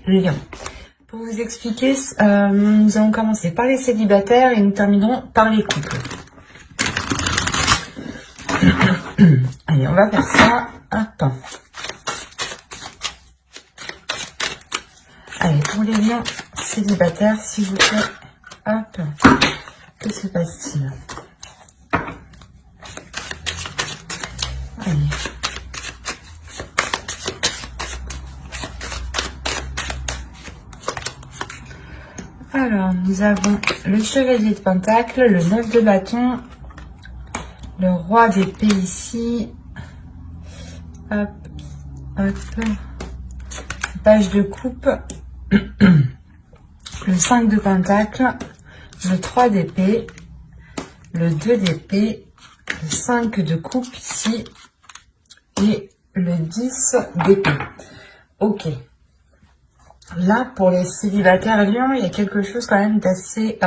Lion. Pour vous expliquer, nous allons commencer par les célibataires et nous terminerons par les couples. Allez, on va faire ça. Hop. Allez, pour les lions célibataires, s'il vous plaît. Hop. Que se passe-t-il? Allez. Alors, nous avons le chevalier de Pentacle, le 9 de bâton, le roi d'épée ici. Hop, hop. Page de coupe. Le 5 de Pentacle, le 3 d'épée, le 2 d'épée, le 5 de coupe ici et le 10 d'épée. Ok. Là, pour les célibataires lions, il y a quelque chose quand même d'assez,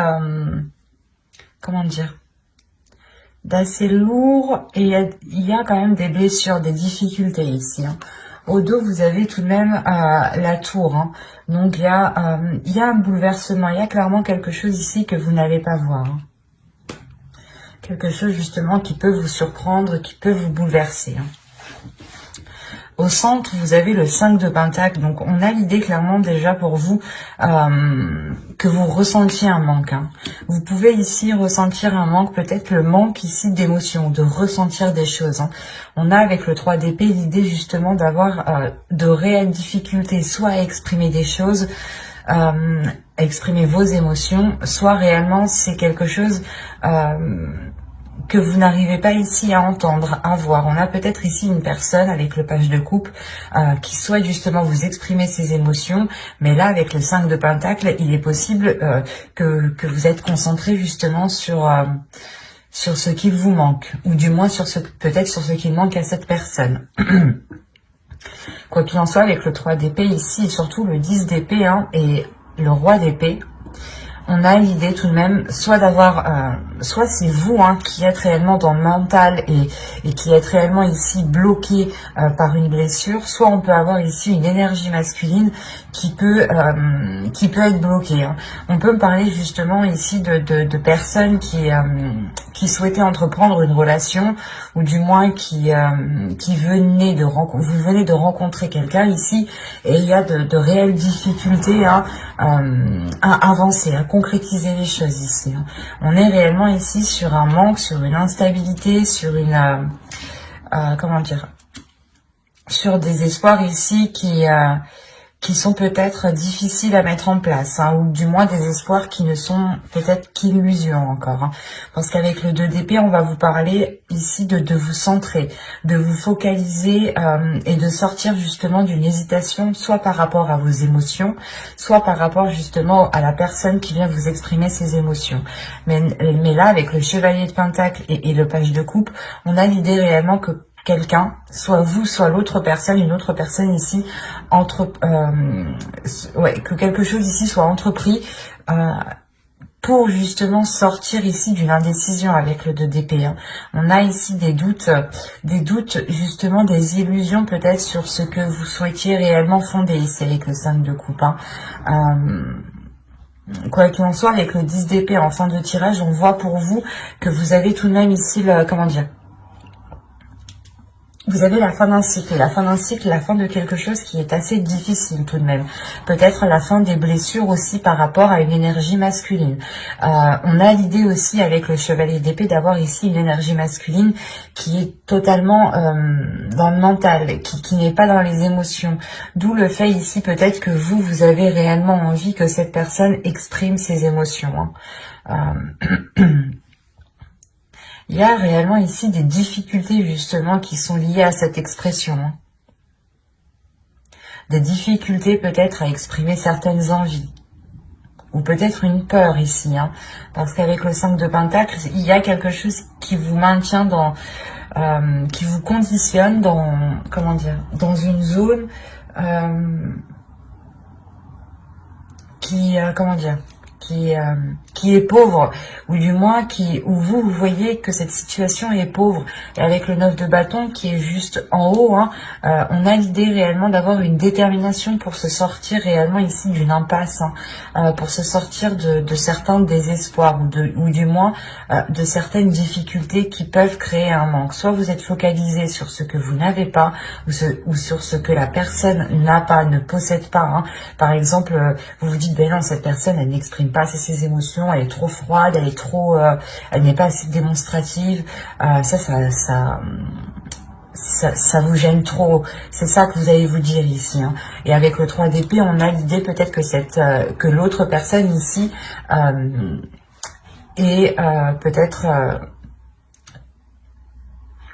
comment dire, d'assez lourd, et il y a quand même des blessures, des difficultés ici. Hein. Au dos, vous avez tout de même la tour. Hein. Donc, il y a un bouleversement. Il y a clairement quelque chose ici que vous n'allez pas voir. Hein. Quelque chose, justement, qui peut vous surprendre, qui peut vous bouleverser. Hein. Au centre, vous avez le 5 de Pentacle. Donc, on a l'idée clairement déjà pour vous que vous ressentiez un manque. Hein. Vous pouvez ici ressentir un manque, peut-être le manque ici d'émotion, de ressentir des choses. Hein. On a avec le 3 d'épée l'idée justement d'avoir de réelles difficultés, soit à exprimer des choses, exprimer vos émotions, soit réellement c'est quelque chose que vous n'arrivez pas ici à entendre, à voir. On a peut-être ici une personne avec le page de coupe qui souhaite justement vous exprimer ses émotions, mais là avec le 5 de Pentacle, il est possible que vous êtes concentré justement sur ce qu'il vous manque, ou du moins sur peut-être sur ce qu'il manque à cette personne. Quoi qu'il en soit, avec le 3 d'épée ici, et surtout le 10 d'épée hein, et le roi d'épée, on a l'idée tout de même, soit d'avoir, soit c'est vous hein, qui êtes réellement dans le mental et qui êtes réellement ici bloqué par une blessure, soit on peut avoir ici une énergie masculine qui peut être bloquée. Hein. On peut me parler justement ici de personnes qui souhaitaient entreprendre une relation, ou du moins qui venaient vous venez de rencontrer quelqu'un ici, et il y a de réelles difficultés hein, à avancer, à concrétiser les choses ici. Hein. On est réellement ici sur un manque, sur une instabilité, sur une comment dire, sur des espoirs ici qui sont peut-être difficiles à mettre en place, hein, ou du moins des espoirs qui ne sont peut-être qu'illusions encore. Hein, parce qu'avec le 2 d'épée, on va vous parler ici de vous centrer, de vous focaliser et de sortir justement d'une hésitation, soit par rapport à vos émotions, soit par rapport justement à la personne qui vient vous exprimer ses émotions. Mais là, avec le chevalier de Pentacle et le page de coupe, on a l'idée réellement que quelqu'un, soit vous, soit l'autre personne, une autre personne ici, que quelque chose ici soit entrepris pour justement sortir ici d'une indécision avec le 2 d'épée. Hein. On a ici des doutes justement, des illusions peut-être sur ce que vous souhaitiez réellement fonder ici avec le 5 de coupe. Hein. Quoi qu'il en soit, avec le 10 d'épée en fin de tirage, on voit pour vous que vous avez tout de même ici le, comment dire, vous avez la fin d'un cycle, la fin de quelque chose qui est assez difficile tout de même. Peut-être la fin des blessures aussi par rapport à une énergie masculine. On a l'idée aussi avec le chevalier d'épée d'avoir ici une énergie masculine qui est totalement dans le mental, qui n'est pas dans les émotions. D'où le fait ici peut-être que vous avez réellement envie que cette personne exprime ses émotions. Hein. Il y a réellement ici des difficultés justement qui sont liées à cette expression. Hein. Des difficultés peut-être à exprimer certaines envies. Ou peut-être une peur ici. Hein. Parce qu'avec le 5 de Pentacle, il y a quelque chose qui vous maintient dans... qui vous conditionne dans... Comment dire, dans une zone qui est pauvre, ou du moins où vous voyez que cette situation est pauvre. Et avec le 9 de bâton qui est juste en haut, hein, on a l'idée réellement d'avoir une détermination pour se sortir réellement ici d'une impasse, hein, pour se sortir de certains désespoirs, ou du moins de certaines difficultés qui peuvent créer un manque. Soit vous êtes focalisé sur ce que vous n'avez pas, ou sur ce que la personne n'a pas, ne possède pas, hein. Par exemple, vous vous dites, ben non, cette personne, elle n'exprime pas assez ses émotions, elle est trop froide, elle est trop, elle n'est pas assez démonstrative. Ça vous gêne trop. C'est ça que vous allez vous dire ici, hein. Et avec le 3 d'épée, on a l'idée peut-être que que l'autre personne ici est peut-être...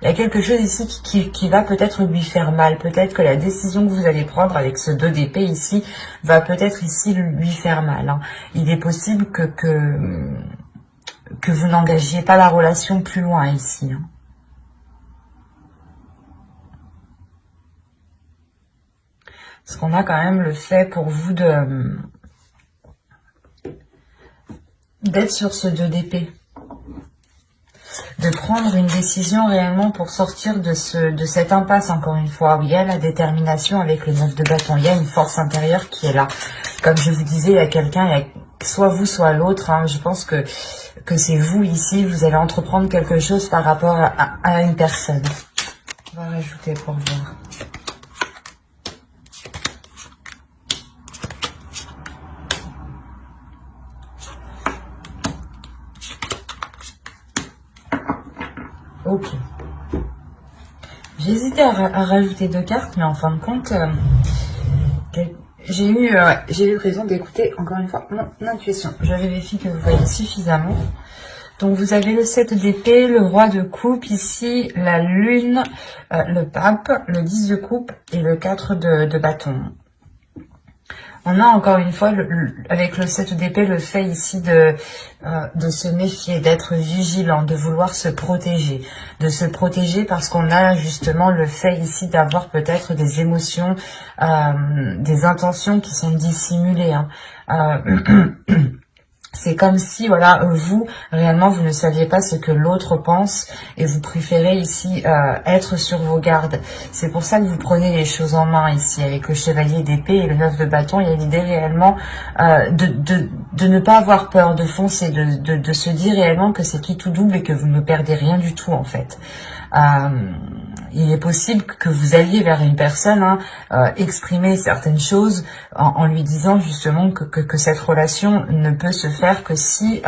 il y a quelque chose ici qui va peut-être lui faire mal. Peut-être que la décision que vous allez prendre avec ce 2 d'épée ici va peut-être ici lui faire mal, hein. Il est possible que vous n'engagiez pas la relation plus loin ici, hein. Parce qu'on a quand même le fait pour vous d'être sur ce 2 d'épée. De prendre une décision réellement pour sortir de cette impasse, encore une fois, où il y a la détermination avec le 9 de bâton. Il y a une force intérieure qui est là. Comme je vous disais, il y a quelqu'un, soit vous, soit l'autre, hein. Je pense que c'est vous ici, vous allez entreprendre quelque chose par rapport à une personne. On va rajouter pour voir. Ok. J'ai hésité à rajouter 2 cartes, mais en fin de compte, j'ai eu raison d'écouter encore une fois mon intuition. Je vérifie que vous voyez suffisamment. Donc vous avez le 7 d'épée, le roi de coupe ici, la lune, le pape, le 10 de coupe et le 4 de bâton. On a encore une fois, avec le 7 d'épée, le fait ici de se méfier, d'être vigilant, de vouloir se protéger. De se protéger parce qu'on a justement le fait ici d'avoir peut-être des émotions, des intentions qui sont dissimulées, hein. C'est comme si, voilà, vous, réellement, vous ne saviez pas ce que l'autre pense et vous préférez ici être sur vos gardes. C'est pour ça que vous prenez les choses en main ici avec le chevalier d'épée et le 9 de bâton. Il y a l'idée réellement de ne pas avoir peur, de foncer, de se dire réellement que c'est qui tout double et que vous ne perdez rien du tout en fait. Il est possible que vous alliez vers une personne, hein, exprimer certaines choses en lui disant justement que cette relation ne peut se faire que si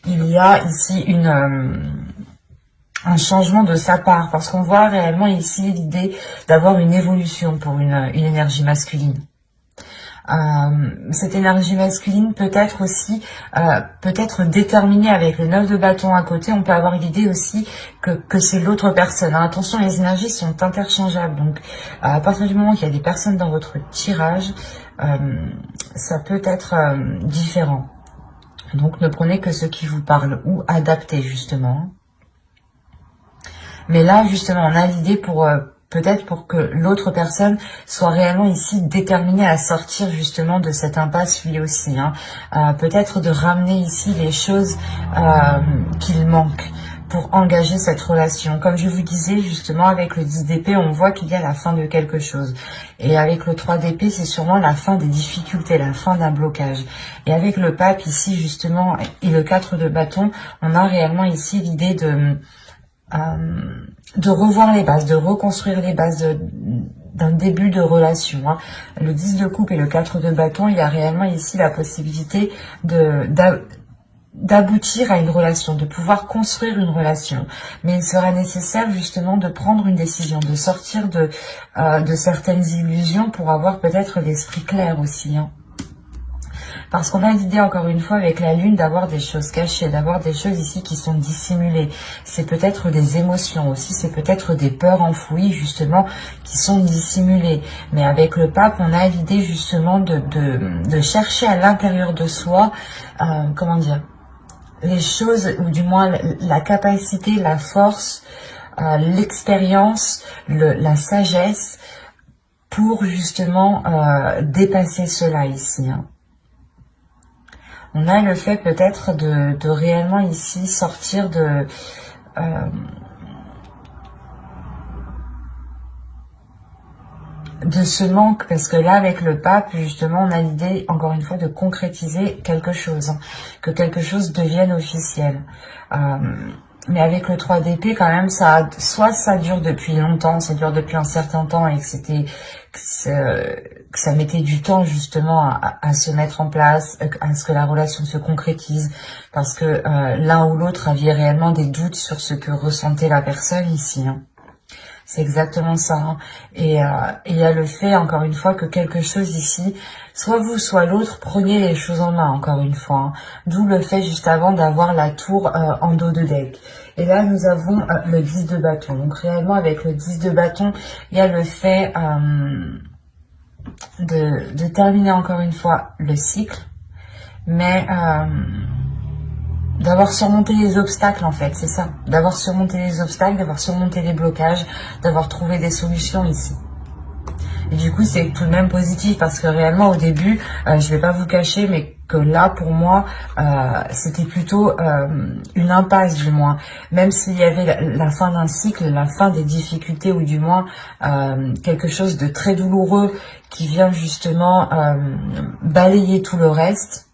il y a ici un changement de sa part, parce qu'on voit réellement ici l'idée d'avoir une évolution pour une énergie masculine. Cette énergie masculine peut être aussi peut-être déterminée avec le 9 de bâton à côté. On peut avoir l'idée aussi que c'est l'autre personne, hein. Attention, les énergies sont interchangeables, donc à partir du moment qu'il y a des personnes dans votre tirage, ça peut être différent. Donc ne prenez que ce qui vous parle ou adaptez justement. Mais là justement on a l'idée pour peut-être pour que l'autre personne soit réellement ici déterminée à sortir justement de cette impasse lui aussi, hein. Peut-être de ramener ici les choses qu'il manque pour engager cette relation. Comme je vous disais justement avec le 10 d'épée, on voit qu'il y a la fin de quelque chose. Et avec le 3 d'épée, c'est sûrement la fin des difficultés, la fin d'un blocage. Et avec le pape ici justement et le 4 de bâton, on a réellement ici l'idée de revoir les bases, de reconstruire les bases d'un début de relation, hein. Le 10 de coupe et le 4 de bâton, il y a réellement ici la possibilité d'aboutir à une relation, de pouvoir construire une relation. Mais il sera nécessaire justement de prendre une décision, de sortir de certaines illusions pour avoir peut-être l'esprit clair aussi, hein. Parce qu'on a l'idée, encore une fois, avec la lune, d'avoir des choses cachées, d'avoir des choses ici qui sont dissimulées. C'est peut-être des émotions aussi, c'est peut-être des peurs enfouies, justement, qui sont dissimulées. Mais avec le pape, on a l'idée, justement, de chercher à l'intérieur de soi, comment dire, les choses, ou du moins la capacité, la force, l'expérience, la sagesse, pour, justement, dépasser cela ici, hein. On a le fait peut-être de réellement ici sortir de ce manque, parce que là avec le pape justement on a l'idée encore une fois de concrétiser quelque chose, hein, que quelque chose devienne officiel. Mais avec le 3 d'épée quand même, soit ça dure depuis longtemps, ça dure depuis un certain temps et que ça mettait du temps justement à se mettre en place, à ce que la relation se concrétise, parce que l'un ou l'autre avait réellement des doutes sur ce que ressentait la personne ici, hein. C'est exactement ça, hein. Et il y a le fait, encore une fois, que quelque chose ici, soit vous, soit l'autre, prenez les choses en main, encore une fois, hein. D'où le fait, juste avant, d'avoir la tour en dos de deck. Et là, nous avons le 10 de bâton. Donc, réellement, avec le 10 de bâton, il y a le fait de terminer, encore une fois, le cycle. Mais d'avoir surmonté les obstacles, en fait, c'est ça. D'avoir surmonté les obstacles, d'avoir surmonté les blocages, d'avoir trouvé des solutions ici. Et du coup, c'est tout de même positif parce que réellement, au début, je vais pas vous cacher, mais que là, pour moi, c'était plutôt une impasse, du moins. Même s'il y avait la fin d'un cycle, la fin des difficultés, ou du moins quelque chose de très douloureux qui vient justement balayer tout le reste.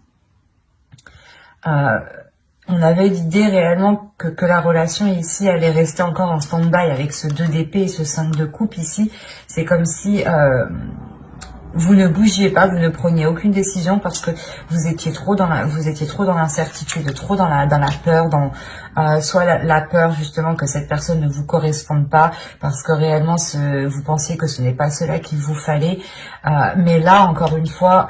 On avait l'idée réellement que la relation ici allait rester encore en stand-by avec ce 2 d'épée et ce 5 de coupe ici. C'est comme si vous ne bougiez pas, vous ne preniez aucune décision parce que vous étiez trop dans l'incertitude, trop dans la peur, soit la peur justement que cette personne ne vous corresponde pas parce que réellement vous pensiez que ce n'est pas cela qu'il vous fallait. Mais là, encore une fois,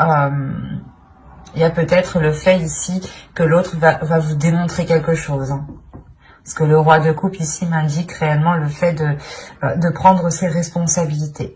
il y a peut-être le fait ici que l'autre va vous démontrer quelque chose, hein. Parce que le roi de coupe ici m'indique réellement le fait de prendre ses responsabilités.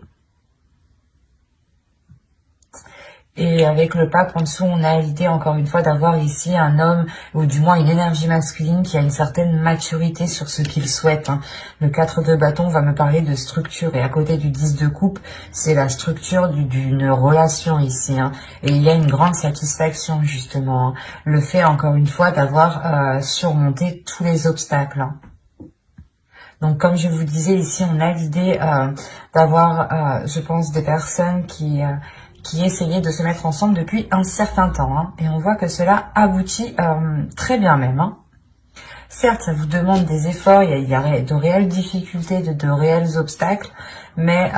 Et avec le pape en dessous, on a l'idée encore une fois d'avoir ici un homme, ou du moins une énergie masculine qui a une certaine maturité sur ce qu'il souhaite, hein. Le 4 de bâton va me parler de structure, et à côté du 10 de coupe, c'est la structure d'une relation ici, hein. Et il y a une grande satisfaction justement, hein. Le fait encore une fois d'avoir surmonté tous les obstacles, hein. Donc comme je vous disais ici, on a l'idée d'avoir, je pense, des personnes qui essayaient de se mettre ensemble depuis un certain temps, hein. Et on voit que cela aboutit très bien même, hein. Certes, ça vous demande des efforts, il y a de réelles difficultés, de réels obstacles, mais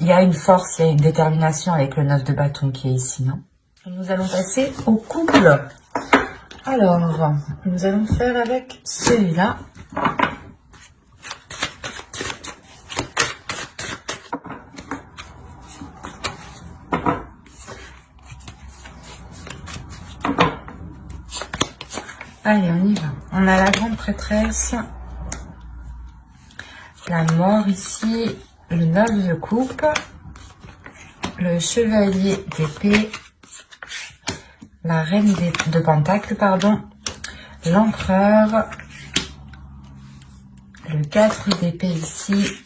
il y a une force, il y a une détermination avec le 9 de bâton qui est ici, hein. Nous allons passer au couple. Alors, nous allons faire avec celui-là. Allez, on y va. On a la grande prêtresse, la mort ici, le 9 de coupe, le chevalier d'épée, la reine de pentacle, pardon, l'empereur, le 4 d'épée ici,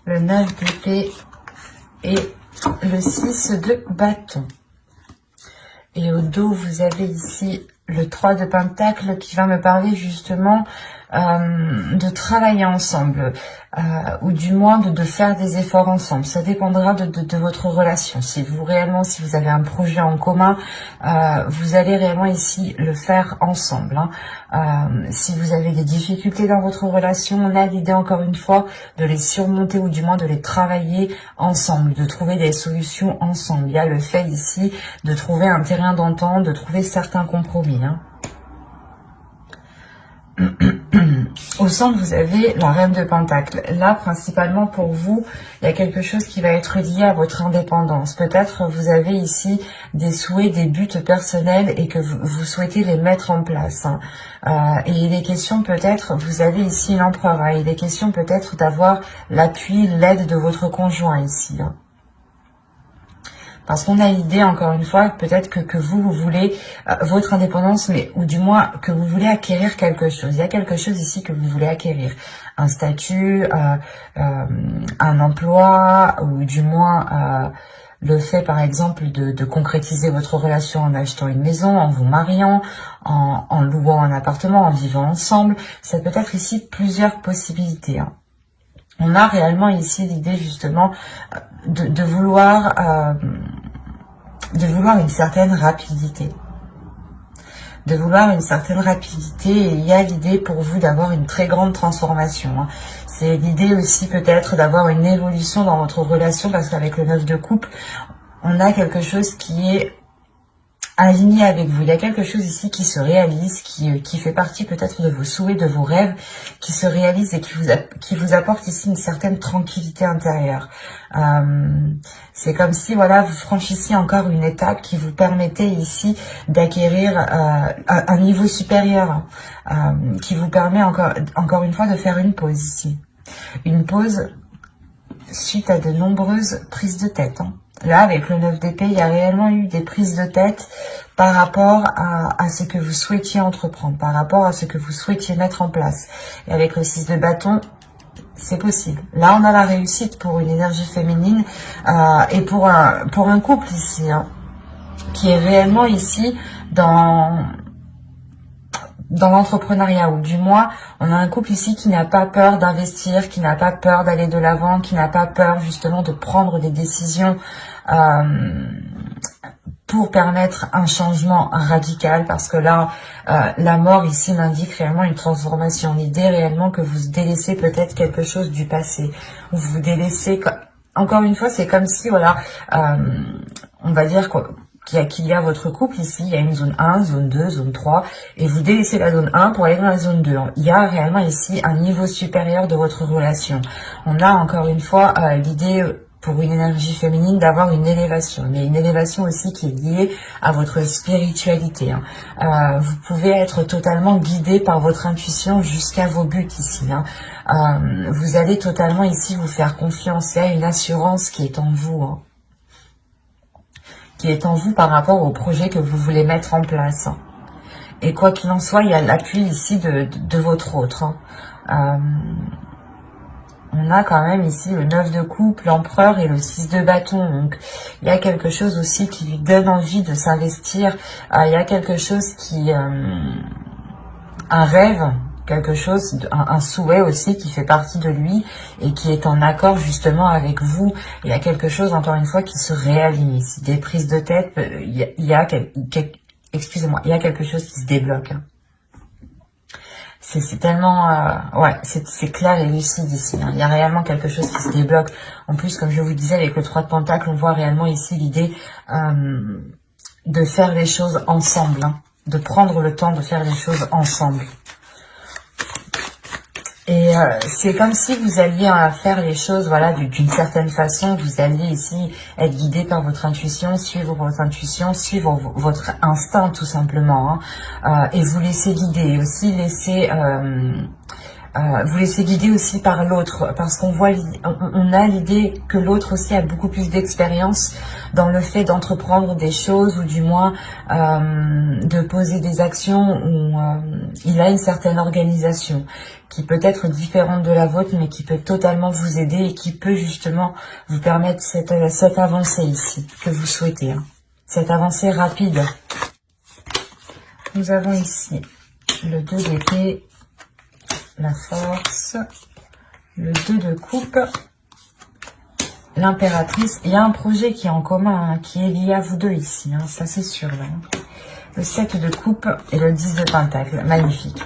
le 9 d'épée et le 6 de bâton. Et au dos, vous avez ici le 3 de pentacle qui va me parler justement de travailler ensemble, ou du moins de faire des efforts ensemble. Ça dépendra de votre relation. Si vous avez un projet en commun, vous allez réellement ici le faire ensemble, hein. Si vous avez des difficultés dans votre relation, on a l'idée encore une fois de les surmonter ou du moins de les travailler ensemble, de trouver des solutions ensemble. Il y a le fait ici de trouver un terrain d'entente, de trouver certains compromis, hein. Au centre, vous avez la reine de pentacle. Là, principalement pour vous, il y a quelque chose qui va être lié à votre indépendance. Peut-être vous avez ici des souhaits, des buts personnels et que vous souhaitez les mettre en place, hein. Et il est question peut-être, vous avez ici l'empereur, hein. Il est question peut-être d'avoir l'appui, l'aide de votre conjoint ici, hein. Parce qu'on a l'idée, encore une fois, peut-être que vous voulez votre indépendance, mais ou du moins que vous voulez acquérir quelque chose. Il y a quelque chose ici que vous voulez acquérir. Un statut, un emploi, ou du moins le fait par exemple de concrétiser votre relation en achetant une maison, en vous mariant, en louant un appartement, en vivant ensemble. Ça peut être ici plusieurs possibilités, hein. On a réellement ici l'idée justement de vouloir une certaine rapidité. De vouloir une certaine rapidité, et il y a l'idée pour vous d'avoir une très grande transformation, hein. C'est l'idée aussi peut-être d'avoir une évolution dans votre relation, parce qu'avec le 9 de coupe, on a quelque chose qui est aligné avec vous. Il y a quelque chose ici qui se réalise, qui fait partie peut-être de vos souhaits, de vos rêves, qui se réalise et qui vous apporte ici une certaine tranquillité intérieure. C'est comme si, voilà, vous franchissiez encore une étape qui vous permettait ici d'acquérir un niveau supérieur, qui vous permet encore une fois de faire une pause ici. Une pause suite à de nombreuses prises de tête, hein. Là, avec le 9 d'épée, il y a réellement eu des prises de tête par rapport à ce que vous souhaitiez entreprendre, par rapport à ce que vous souhaitiez mettre en place. Et avec le 6 de bâton, c'est possible. Là, on a la réussite pour une énergie féminine et pour un couple ici, hein, qui est réellement ici dans l'entrepreneuriat, ou du moins, on a un couple ici qui n'a pas peur d'investir, qui n'a pas peur d'aller de l'avant, qui n'a pas peur justement de prendre des décisions pour permettre un changement radical, parce que là, la mort ici m'indique réellement une transformation. L'idée réellement que vous délaissez peut-être quelque chose du passé, ou vous délaissez, encore une fois, c'est comme si, voilà, on va dire qu'il y a votre couple ici, il y a une zone 1, zone 2, zone 3, et vous délaissez la zone 1 pour aller dans la zone 2. Il y a réellement ici un niveau supérieur de votre relation. On a encore une fois l'idée pour une énergie féminine d'avoir une élévation, mais une élévation aussi qui est liée à votre spiritualité, hein. Vous pouvez être totalement guidé par votre intuition jusqu'à vos buts ici, hein. Vous allez totalement ici vous faire confiance. Il y a une assurance qui est en vous, hein, qui est en vous par rapport au projet que vous voulez mettre en place. Et quoi qu'il en soit, il y a l'appui ici de votre autre, hein. On a quand même ici le 9 de coupe, l'empereur et le 6 de bâton. Donc, il y a quelque chose aussi qui lui donne envie de s'investir. Il y a quelque chose qui... un rêve, quelque chose, un souhait aussi qui fait partie de lui et qui est en accord justement avec vous. Il y a quelque chose, encore une fois, qui se réaligne ici. Des prises de tête, excusez-moi, il y a quelque chose qui se débloque, hein. C'est tellement... ouais, c'est clair et lucide ici, hein. Il y a réellement quelque chose qui se débloque. En plus, comme je vous disais, avec le 3 de Pentacle, on voit réellement ici l'idée de faire les choses ensemble, hein, de prendre le temps de faire les choses ensemble. Et c'est comme si vous alliez faire les choses, voilà, d'une certaine façon. Vous alliez ici être guidé par votre intuition, suivre votre instinct tout simplement, hein, et vous laisser guider, et aussi vous laissez guider aussi par l'autre, parce qu'on voit, on a l'idée que l'autre aussi a beaucoup plus d'expérience dans le fait d'entreprendre des choses, ou du moins de poser des actions, où il a une certaine organisation qui peut être différente de la vôtre, mais qui peut totalement vous aider et qui peut justement vous permettre cette avancée ici que vous souhaitez, hein, cette avancée rapide. Nous avons ici le 2 d'épée, la force, le 2 de coupe, l'impératrice. Il y a un projet qui est en commun, hein, qui est lié à vous deux ici, hein, ça c'est sûr, là. Le 7 de coupe et le 10 de pentacle, magnifique.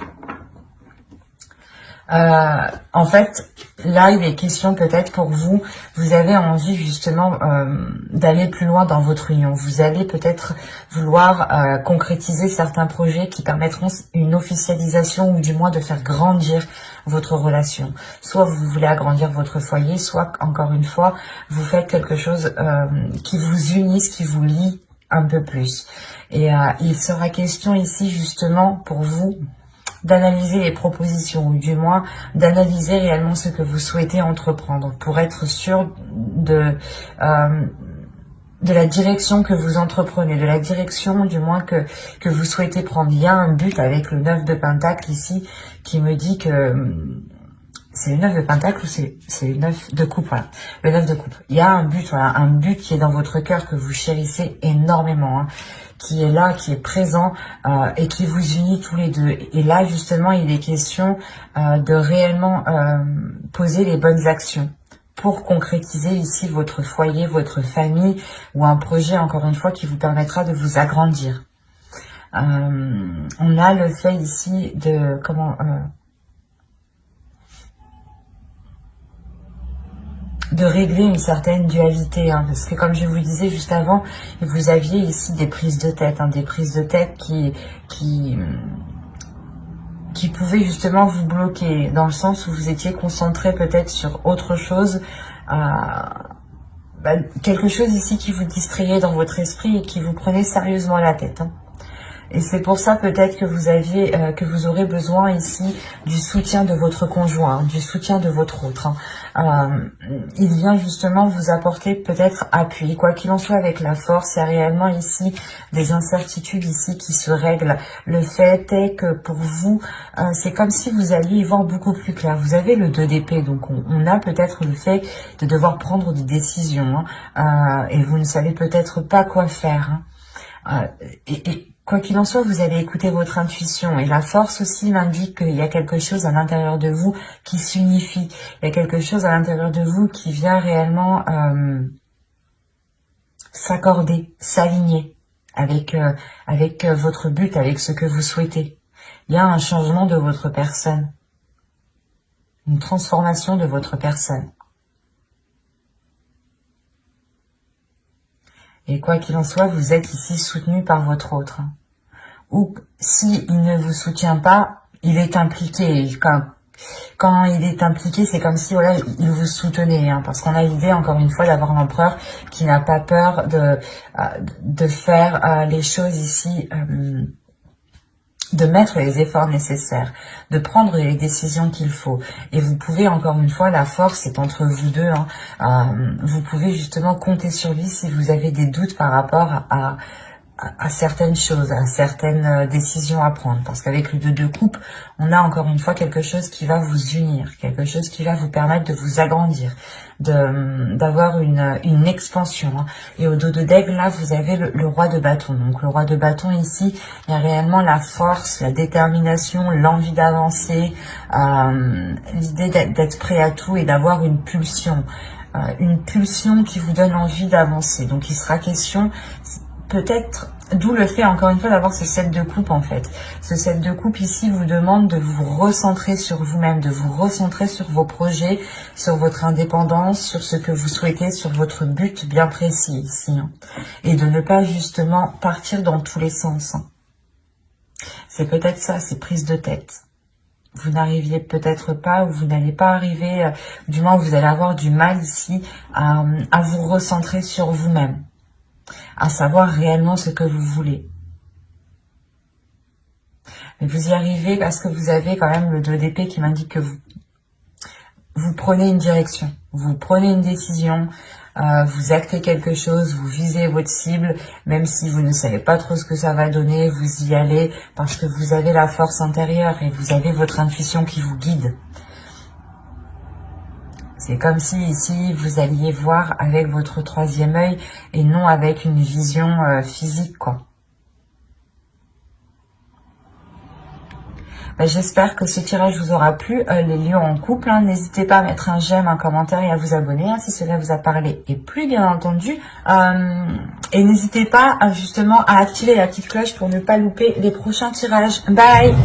En fait, là, il est question peut-être pour vous, vous avez envie justement d'aller plus loin dans votre union. Vous allez peut-être vouloir concrétiser certains projets qui permettront une officialisation, ou du moins de faire grandir votre relation. Soit vous voulez agrandir votre foyer, soit, encore une fois, vous faites quelque chose qui vous unisse, qui vous lie un peu plus. Et il sera question ici justement pour vous d'analyser les propositions, ou du moins d'analyser réellement ce que vous souhaitez entreprendre, pour être sûr de la direction que vous entreprenez, de la direction du moins que vous souhaitez prendre. Il y a un but avec le 9 de Pentacle ici qui me dit que c'est le 9 de pentacle ou c'est le 9 de coupe, voilà. Le 9 de coupe. Il y a un but, voilà, un but qui est dans votre cœur, que vous chérissez énormément, hein, qui est là, qui est présent et qui vous unit tous les deux. Et là, justement, il est question de réellement poser les bonnes actions pour concrétiser ici votre foyer, votre famille ou un projet, encore une fois, qui vous permettra de vous agrandir. On a le fait ici de... de régler une certaine dualité, hein, parce que comme je vous disais juste avant, vous aviez ici des prises de tête, hein, des prises de tête qui pouvaient justement vous bloquer, dans le sens où vous étiez concentré peut-être sur autre chose, quelque chose ici qui vous distrayait dans votre esprit et qui vous prenait sérieusement la tête, hein. Et c'est pour ça peut-être que vous aurez besoin ici du soutien de votre conjoint, du soutien de votre autre, hein. Il vient justement vous apporter peut-être appui. Quoi qu'il en soit, avec la force, il y a réellement ici des incertitudes ici qui se règlent. Le fait est que pour vous, c'est comme si vous alliez y voir beaucoup plus clair. Vous avez le 2 d'épée, donc on a peut-être le fait de devoir prendre des décisions, hein, et vous ne savez peut-être pas quoi faire, hein. Quoi qu'il en soit, vous allez écouter votre intuition. Et la force aussi m'indique qu'il y a quelque chose à l'intérieur de vous qui s'unifie. Il y a quelque chose à l'intérieur de vous qui vient réellement s'accorder, s'aligner avec votre but, avec ce que vous souhaitez. Il y a un changement de votre personne. Une transformation de votre personne. Et quoi qu'il en soit, vous êtes ici soutenu par votre autre. Ou si il ne vous soutient pas, il est impliqué. Quand il est impliqué, c'est comme si voilà, il vous soutenait, hein, parce qu'on a l'idée, encore une fois, d'avoir l'empereur qui n'a pas peur de faire les choses ici, de mettre les efforts nécessaires, de prendre les décisions qu'il faut. Et vous pouvez, encore une fois, la force est entre vous deux, hein, vous pouvez justement compter sur lui si vous avez des doutes par rapport à certaines choses, à certaines décisions à prendre. Parce qu'avec le 2 de coupe, on a encore une fois quelque chose qui va vous unir, quelque chose qui va vous permettre de vous agrandir, d'avoir une expansion, hein. Et au dos de d'aigle, là, vous avez le roi de bâton. Donc le roi de bâton ici, il y a réellement la force, la détermination, l'envie d'avancer, l'idée d'être prêt à tout et d'avoir une pulsion qui vous donne envie d'avancer. Donc il sera question... peut-être, d'où le fait encore une fois d'avoir ce 7 de coupe en fait. Ce 7 de coupe ici vous demande de vous recentrer sur vous-même, de vous recentrer sur vos projets, sur votre indépendance, sur ce que vous souhaitez, sur votre but bien précis ici, hein. Et de ne pas justement partir dans tous les sens, hein. C'est peut-être ça, ces prises de tête. Vous n'arriviez peut-être pas, ou vous n'allez pas arriver, du moins vous allez avoir du mal ici à vous recentrer sur vous-même, à savoir réellement ce que vous voulez. Mais vous y arrivez parce que vous avez quand même le 2 d'épée qui m'indique que vous prenez une direction, vous prenez une décision, vous actez quelque chose, vous visez votre cible, même si vous ne savez pas trop ce que ça va donner, vous y allez parce que vous avez la force intérieure et vous avez votre intuition qui vous guide. C'est comme si ici vous alliez voir avec votre 3e œil et non avec une vision physique, quoi. J'espère que ce tirage vous aura plu, les lions en couple, hein. N'hésitez pas à mettre un j'aime, un commentaire et à vous abonner, hein, si cela vous a parlé et plu, bien entendu. Et n'hésitez pas justement à activer la petite cloche pour ne pas louper les prochains tirages. Bye!